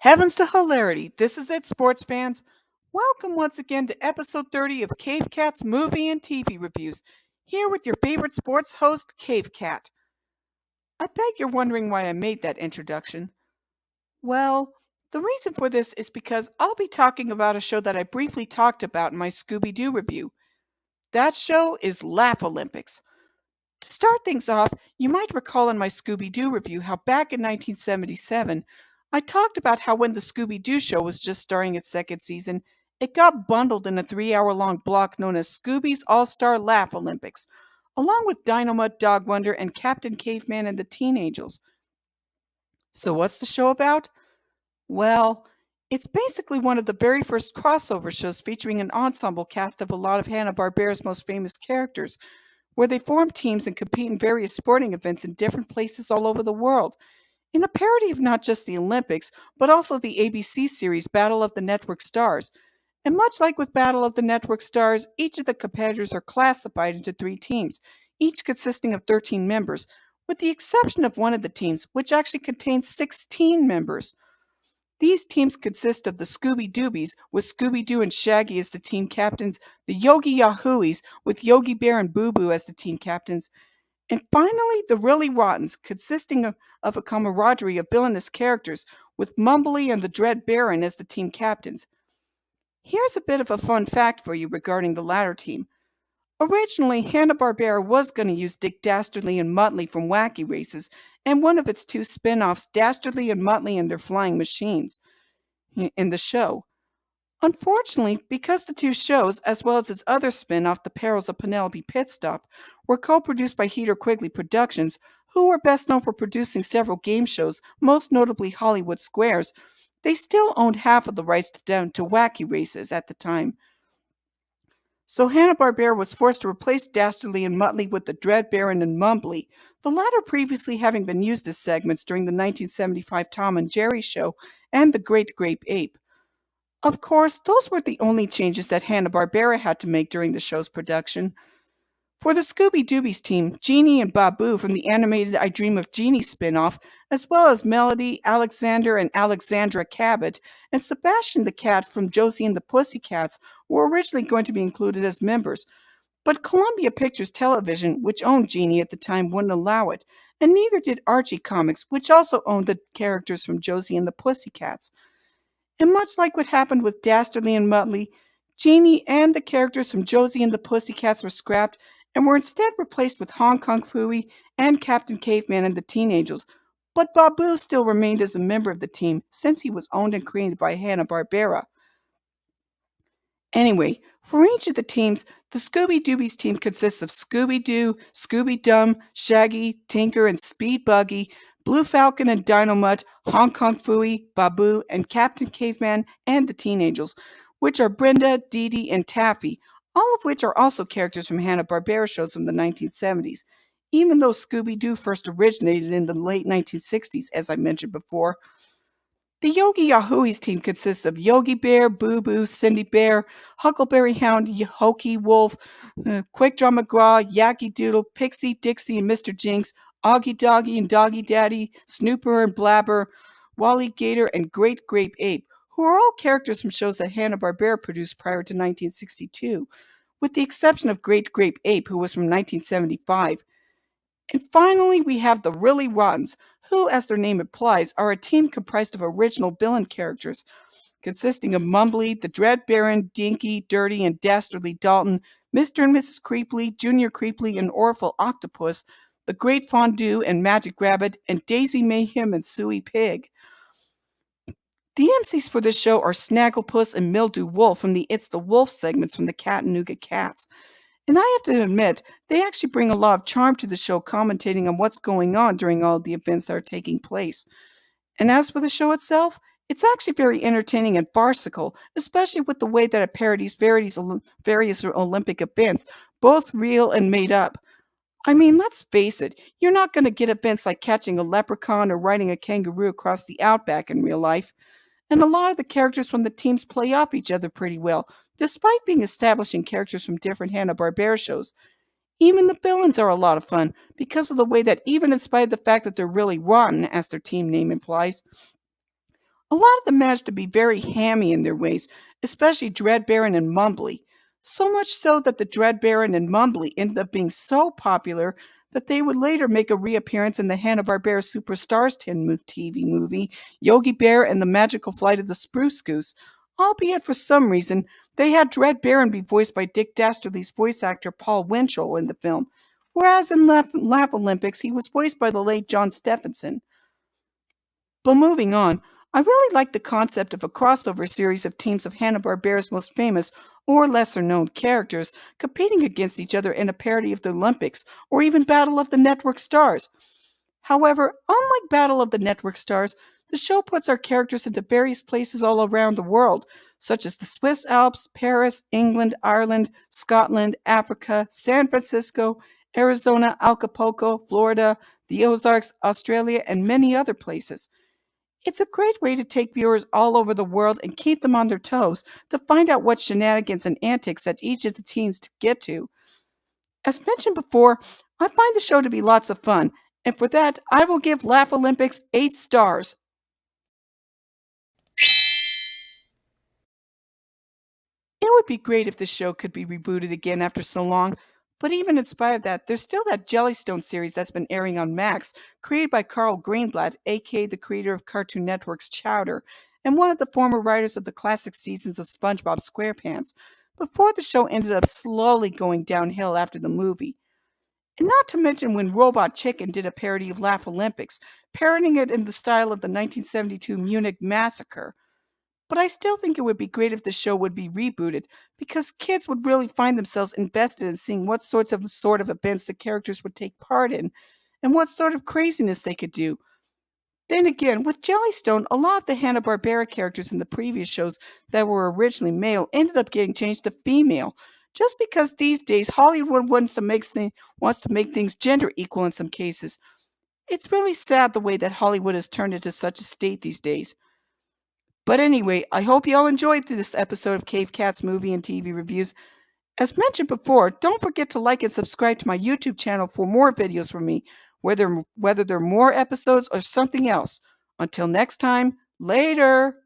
Heavens to hilarity. This is it, sports fans. Welcome once again to episode 30 of Cave Cat's movie and TV reviews. Here with your favorite sports host, Cave Cat. I bet you're wondering why I made that introduction. Well, the reason for this is because I'll be talking about a show that I briefly talked about in my Scooby Doo review. That show is Laff-A-Lympics. To start things off, you might recall in my Scooby Doo review how back in 1977, I talked about how when the Scooby Doo show was just starting its second season, it got bundled in a 3 hour long block known as Scooby's All Star Laugh Olympics, along with Dynamite Dog Wonder and Captain Caveman and the Teen Angels. So, what's the show about? Well, it's basically one of the very first crossover shows featuring an ensemble cast of a lot of Hanna-Barbera's most famous characters, where they form teams and compete in various sporting events in different places all over the world, in a parody of not just the Olympics, but also the ABC series Battle of the Network Stars. And much like with Battle of the Network Stars, each of the competitors are classified into three teams, each consisting of 13 members, with the exception of one of the teams, which actually contains 16 members. These teams consist of the Scooby Doobies, with Scooby Doo and Shaggy as the team captains, the Yogi Yahooies, with Yogi Bear and Boo Boo as the team captains, and finally the Really Rottens, consisting of a camaraderie of villainous characters, with Mumbly and the Dread Baron as the team captains. Here's a bit of a fun fact for you regarding the latter team. Originally, Hanna-Barbera was going to use Dick Dastardly and Muttley from Wacky Races, and one of its two spin-offs, Dastardly and Muttley and Their Flying Machines, in the show. Unfortunately, because the two shows, as well as its other spin-off, The Perils of Penelope Pitstop, were co-produced by Heater Quigley Productions, who were best known for producing several game shows, most notably Hollywood Squares, they still owned half of the rights to Wacky Races at the time. So Hanna-Barbera was forced to replace Dastardly and Muttley with the Dread Baron and Mumbly, the latter previously having been used as segments during the 1975 Tom and Jerry Show and The Great Grape Ape. Of course, those weren't the only changes that Hanna-Barbera had to make during the show's production. For the Scooby Doobies team, Jeannie and Babu from the animated I Dream of Jeannie spin-off, as well as Melody, Alexander, and Alexandra Cabot, and Sebastian the Cat from Josie and the Pussycats were originally going to be included as members. But Columbia Pictures Television, which owned Jeannie at the time, wouldn't allow it, and neither did Archie Comics, which also owned the characters from Josie and the Pussycats. And much like what happened with Dastardly and Muttley, Jeannie and the characters from Josie and the Pussycats were scrapped and were instead replaced with Hong Kong Phooey and Captain Caveman and the Teen Angels. But Babu still remained as a member of the team since he was owned and created by Hanna-Barbera. Anyway, for each of the teams, the Scooby Doobies team consists of Scooby Doo, Scooby Dum, Shaggy, Tinker, and Speed Buggy, Blue Falcon and Dynamite, Hong Kong Phooey, Babu, and Captain Caveman and the Teen Angels, which are Brenda, Dee Dee, and Taffy, all of which are also characters from Hanna-Barbera shows from the 1970s, even though Scooby Doo first originated in the late 1960s, as I mentioned before. The Yogi Yahooies team consists of Yogi Bear, Boo Boo, Cindy Bear, Huckleberry Hound, Hokey Wolf, Quick Draw McGraw, Yacky Doodle, Pixie, Dixie, and Mr. Jinx, Augie Doggy and Doggy Daddy, Snooper and Blabber, Wally Gator, and Great Grape Ape, who are all characters from shows that Hanna-Barbera produced prior to 1962, with the exception of Great Grape Ape, who was from 1975. And finally, we have the Really Rottens, who, as their name implies, are a team comprised of original villain characters, consisting of Mumbly, the Dread Baron, Dinky, Dirty, and Dastardly Dalton, Mr. and Mrs. Creeply, Junior Creeply, and Orphle Octopus, the Great Fondue and Magic Rabbit, and Daisy Mayhem and Suey Pig. The MCs for this show are Snagglepuss and Mildew Wolf from the It's the Wolf segments from the Cat and Nougat Cats. And I have to admit, they actually bring a lot of charm to the show, commentating on what's going on during all of the events that are taking place. And as for the show itself, it's actually very entertaining and farcical, especially with the way that it parodies various Olympic events, both real and made up. I mean, let's face it, you're not going to get events like catching a leprechaun or riding a kangaroo across the outback in real life. And a lot of the characters from the teams play off each other pretty well, despite being establishing characters from different Hanna-Barbera shows. Even the villains are a lot of fun, because of the way that even in spite of the fact that they're really rotten, as their team name implies, A lot of them managed to be very hammy in their ways, especially Dread Baron and Mumbly. So much so that the Dread Baron and Mumbly ended up being so popular that they would later make a reappearance in the Hanna-Barbera Superstars TV movie, Yogi Bear and the Magical Flight of the Spruce Goose, albeit for some reason they had Dread Baron be voiced by Dick Dastardly's voice actor Paul Winchell in the film, whereas in Laff-A-Lympics he was voiced by the late John Stephenson. But moving on, I really like the concept of a crossover series of teams of Hanna-Barbera's most famous or lesser-known characters competing against each other in a parody of the Olympics or even Battle of the Network Stars. However, unlike Battle of the Network Stars, the show puts our characters into various places all around the world, such as the Swiss Alps, Paris, England, Ireland, Scotland, Africa, San Francisco, Arizona, Acapulco, Florida, the Ozarks, Australia, and many other places. It's a great way to take viewers all over the world and keep them on their toes to find out what shenanigans and antics that each of the teams to get to. As mentioned before, I find the show to be lots of fun, and for that, I will give Laff-A-Lympics 8 stars. It would be great if the show could be rebooted again after so long, but even in spite of that, there's still that Jellystone series that's been airing on Max, created by Carl Greenblatt, aka the creator of Cartoon Network's Chowder, and one of the former writers of the classic seasons of SpongeBob SquarePants, before the show ended up slowly going downhill after the movie. And not to mention when Robot Chicken did a parody of Laff-A-Lympics, parodying it in the style of the 1972 Munich Massacre. But I still think it would be great if the show would be rebooted, because kids would really find themselves invested in seeing what sort of events the characters would take part in, and what sort of craziness they could do. Then again, with Jellystone, a lot of the Hanna-Barbera characters in the previous shows that were originally male ended up getting changed to female, just because these days Hollywood wants to make things gender equal in some cases. It's really sad the way that Hollywood has turned into such a state these days. But anyway, I hope you all enjoyed this episode of Cave Cat's movie and TV reviews. As mentioned before, don't forget to like and subscribe to my YouTube channel for more videos from me, whether they're more episodes or something else. Until next time, later!